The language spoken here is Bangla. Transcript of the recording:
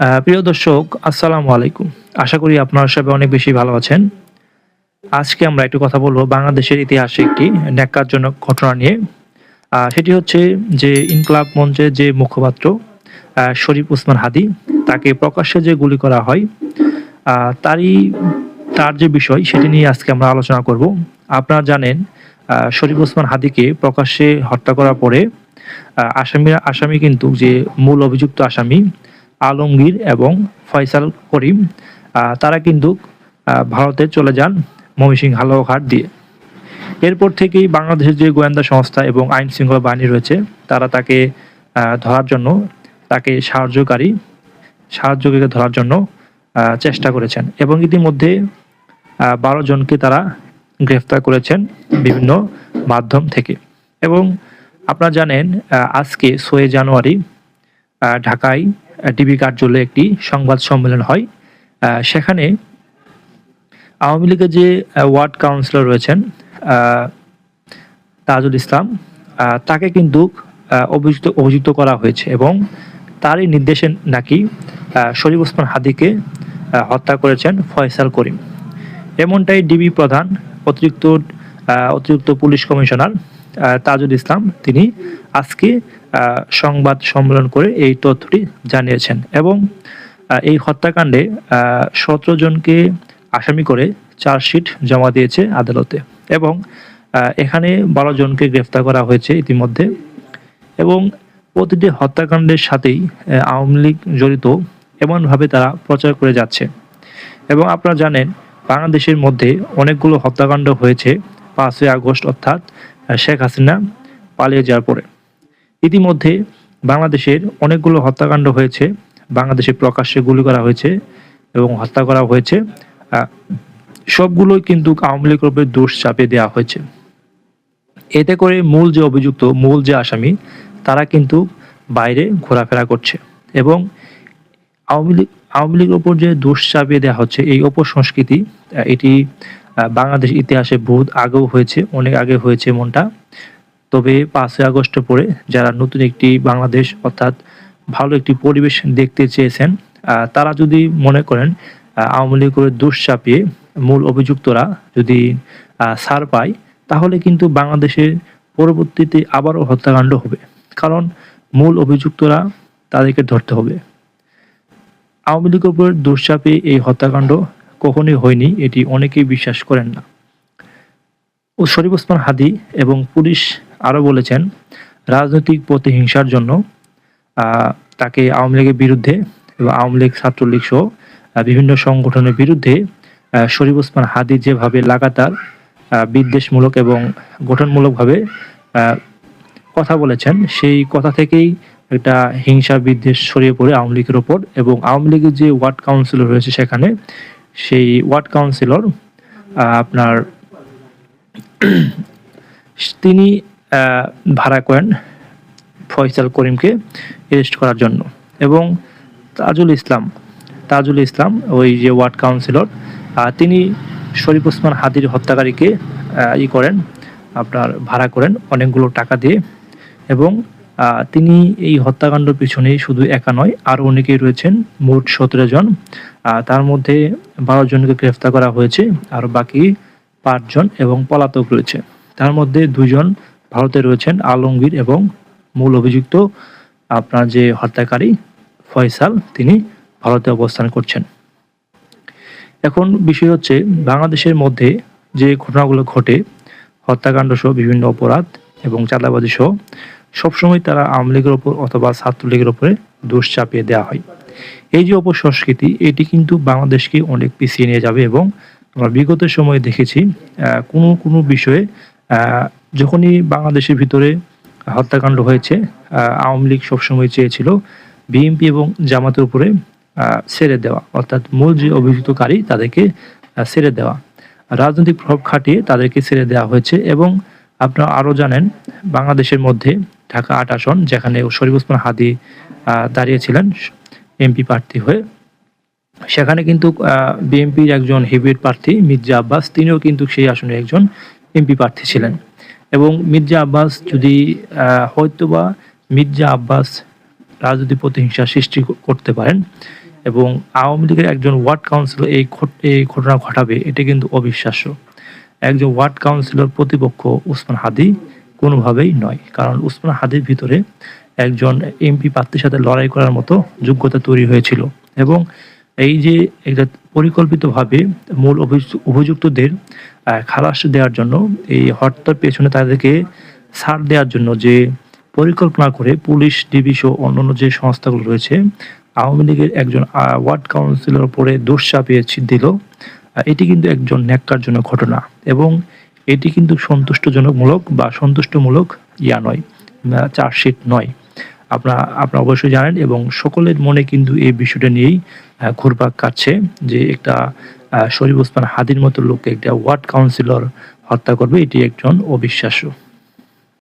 প্রিয় দর্শক, আসসালামু আলাইকুম। আশা করি আপনারা সবাই অনেক বেশি ভালো আছেন। আজকে আমরা একটু কথা বলব বাংলাদেশের ইতিহাসে একটি ন্যাক্কারজনক ঘটনা নিয়ে। সেটি হচ্ছে যে ইনকলাব মঞ্চের যে মুখপাত্র শরীফ ওসমান হাদী, তাকে প্রকাশ্যে যে গুলি করা হয়, আ তারই তার যে বিষয় সেটি নিয়ে আজকে আমরা আলোচনা করব। আপনারা জানেন শরীফ ওসমান হাদীকে প্রকাশ্যে হত্যা করার পরে আসামি কিন্তু যে মূল অভিযুক্ত আসামি আলমগীর এবং ফয়সাল করিম, তারা কিন্তু ভারতে চলে যান ময়মনসিংহ হালুয়াঘাট দিয়ে। এরপর থেকেই বাংলাদেশের যে গোয়েন্দা সংস্থা এবং আইন শৃঙ্খলা বাহিনী রয়েছে, তারা তাকে ধরার জন্য, তাকে সাহায্যকারীকে ধরার জন্য চেষ্টা করেছেন এবং ইতিমধ্যে ১২ জনকে তারা গ্রেফতার করেছেন বিভিন্ন মাধ্যম থেকে। এবং আপনারা জানেন আজকে ৬ জানুয়ারি ঢাকায় ডিবি কার্যালয়ে একটি সংবাদ সম্মেলন হয়। সেখানে আওয়ামী লীগের যে ওয়ার্ড কাউন্সিলর রয়েছেন তাজুল ইসলাম, তাকে কিন্তু অভিযুক্ত করা হয়েছে এবং তারই নির্দেশে নাকি শরীফ ওসমান হাদীকে হত্যা করেছেন ফয়সাল করিম। এমনটাই ডিবি প্রধান অতিরিক্ত পুলিশ কমিশনার তাজুল ইসলাম তিনি আজকে সংবাদ সম্মেলন করে এই তথ্যটি জানিয়েছেন এবং এই হত্যাকাণ্ডে ১৭ জনকে আসামি করে চার্জশিট জমা দিয়েছে আদালতে এবং এখানে ১২ জনকে গ্রেফতার করা হয়েছে ইতিমধ্যে। এবং প্রতিটি হত্যাকাণ্ডের সাথেই আওয়ামী লীগ জড়িত এমনভাবে তারা প্রচার করে যাচ্ছে। এবং আপনারা জানেন বাংলাদেশের মধ্যে অনেকগুলো হত্যাকাণ্ড হয়েছে ৫ই আগস্ট অর্থাৎ শেখ হাসিনা পালিয়ে যাওয়ার পরে। ইতিমধ্যে বাংলাদেশের অনেকগুলো হত্যাকাণ্ড হয়েছে, বাংলাদেশে প্রকাশ্যে গুলি করা হয়েছে এবং হত্যা করা হয়েছে। সবগুলোই কিন্তু আওয়ামী লীগের উপরে দোষ চাপিয়ে দেওয়া হয়েছে। এতে করে মূল যে আসামি, তারা কিন্তু বাইরে ঘোরাফেরা করছে এবং আওয়ামী লীগের উপর যে দোষ চাপিয়ে দেওয়া হচ্ছে, এই অপসংস্কৃতি এটি বাংলাদেশ ইতিহাসে বহুত আগেও হয়েছে, অনেক আগে হয়েছে এমনটা। তবে ৫ই আগস্টের পরে যারা নতুন একটি বাংলাদেশ অর্থাৎ ভালো একটি পরিবেশ দেখতে চেয়েছেন, তারা যদি মনে করেন আওয়ামী লীগের দোষ চাপিয়ে মূল অভিযুক্তরা যদি ছাড় পায়, তাহলে কিন্তু বাংলাদেশে পরবর্তীতে আবারও হত্যাকাণ্ড হবে। কারণ মূল অভিযুক্তরা, তাদেরকে ধরতে হবে। আওয়ামী লীগের উপর দোষ চাপিয়ে এই হত্যাকাণ্ড কখনোই হয়নি, এটি অনেকেই বিশ্বাস করেন না। শরীফ ওসমান হাদী এবং পুলিশ আরও বলেছেন, রাজনৈতিক প্রতিহিংসার জন্য তাকে আওয়ামী লীগের বিরুদ্ধে এবং আওয়ামী লীগ, ছাত্রলীগ সহ বিভিন্ন সংগঠনের বিরুদ্ধে শরীফ ওসমান হাদী যেভাবে লাগাতার বিদ্বেষমূলক এবং গঠনমূলকভাবে কথা বলেছেন, সেই কথা থেকেই একটা হিংসা বিদ্বেষ ছড়িয়ে পড়ে আওয়ামী লীগের ওপর। এবং আওয়ামী লীগের যে ওয়ার্ড কাউন্সিলর রয়েছে সেখানে, সেই ওয়ার্ড কাউন্সিলর আপনার তিনি ভাড়া করেন ফয়সাল করিমকে অ্যারেস্ট করার জন্য। এবং তাজুল ইসলাম ওই যে ওয়ার্ড কাউন্সিলর, তিনি শরীফ ওসমান হাদীর হত্যাকারীকে আপনার ভাড়া করেন অনেকগুলো টাকা দিয়ে। এবং তিনি এই হত্যাকাণ্ডের পিছনে শুধু একা নয়, আরও অনেকেই রয়েছেন, মোট ১৭ জন। তার মধ্যে ১২ জনকে গ্রেফতার করা হয়েছে, আর বাকি ৫ জন এবং পলাতক রয়েছে। তার মধ্যে ২ জন ভারতে রয়েছেন, আলমগীর এবং মূল অভিযুক্ত আপনার যে হত্যাকারী ফয়সাল, তিনি ভারতে অবস্থান করছেন। এখন বিষয় হচ্ছে, বাংলাদেশের মধ্যে যে ঘটনাগুলো ঘটে, হত্যাকাণ্ড সহ বিভিন্ন অপরাধ এবং চাঁদাবাজি সহ, সবসময় তারা আওয়ামী লীগের ওপর অথবা ছাত্রলীগের উপরে দোষ চাপিয়ে দেওয়া হয়। এই যে অপসংস্কৃতি, এটি কিন্তু বাংলাদেশকে অনেক পিছিয়ে নিয়ে যাবে। এবং আমরা বিগত সময়ে দেখেছি কোনো বিষয়ে যখনই বাংলাদেশের ভিতরে হত্যাকাণ্ড হয়েছে, আওয়ামী লীগ সবসময় চেয়েছিল বিএনপি এবং জামাতের উপরে ছেড়ে দেওয়া, অর্থাৎ মূল যে অভিযুক্তকারী তাদেরকে ছেড়ে দেওয়া, রাজনৈতিক প্রভাব খাটিয়ে তাদেরকে ছেড়ে দেওয়া হয়েছে। এবং আপনারা আরও জানেন, বাংলাদেশের মধ্যে ঢাকা ৮ আসন, যেখানে শরীফ ওসমান হাদী দাঁড়িয়েছিলেন এমপি প্রার্থী হয়ে, সেখানে কিন্তু বিএনপির একজন হেভিওয়েট প্রার্থী মির্জা আব্বাস, তিনিও কিন্তু সেই আসনে একজন এমপি প্রার্থী ছিলেন। এবং মির্জা আব্বাস রাজনৈতিক প্রতিহিংসা সৃষ্টি করতে পারেন, এবং আওয়ামী লীগের একজন ওয়ার্ড কাউন্সিলর এই ঘটনা ঘটাবে, এটা কিন্তু অবিশ্বাস্য। একজন ওয়ার্ড কাউন্সিলর প্রতিপক্ষ উসমান হাদি কোনোভাবেই নয়, কারণ উসমান হাদির ভিতরে একজন এমপি প্রার্থীর সাথে লড়াই করার মতো যোগ্যতা তৈরি হয়েছিল। এবং এই যে একটা পরিকল্পিতভাবে মূল অভিযুক্তদের খালাস দেওয়ার জন্য, এই হত্যার পেছনে তাদেরকে ছাড় দেওয়ার জন্য যে পরিকল্পনা করে পুলিশ, ডিবি সহ অন্যান্য যে সংস্থাগুলো রয়েছে, আওয়ামী লীগের একজন ওয়ার্ড কাউন্সিলর উপরে দোষ চাপিয়ে দিল, এটি কিন্তু একজন ন্যাক্কারজনক ঘটনা। এবং এটি কিন্তু সন্তুষ্টমূলক নয়, চার্জশিট নয়। আপনারা অবশ্যই জানেন এবং সকলের মনে কিন্তু এই বিষয়টা নিয়েই ঘুরপাক কাটছে যে একটা শরীফ ওসমান হাদির মতো লোককে একটা ওয়ার্ড কাউন্সিলর হত্যা করবে, এটি একজন অবিশ্বাস্য।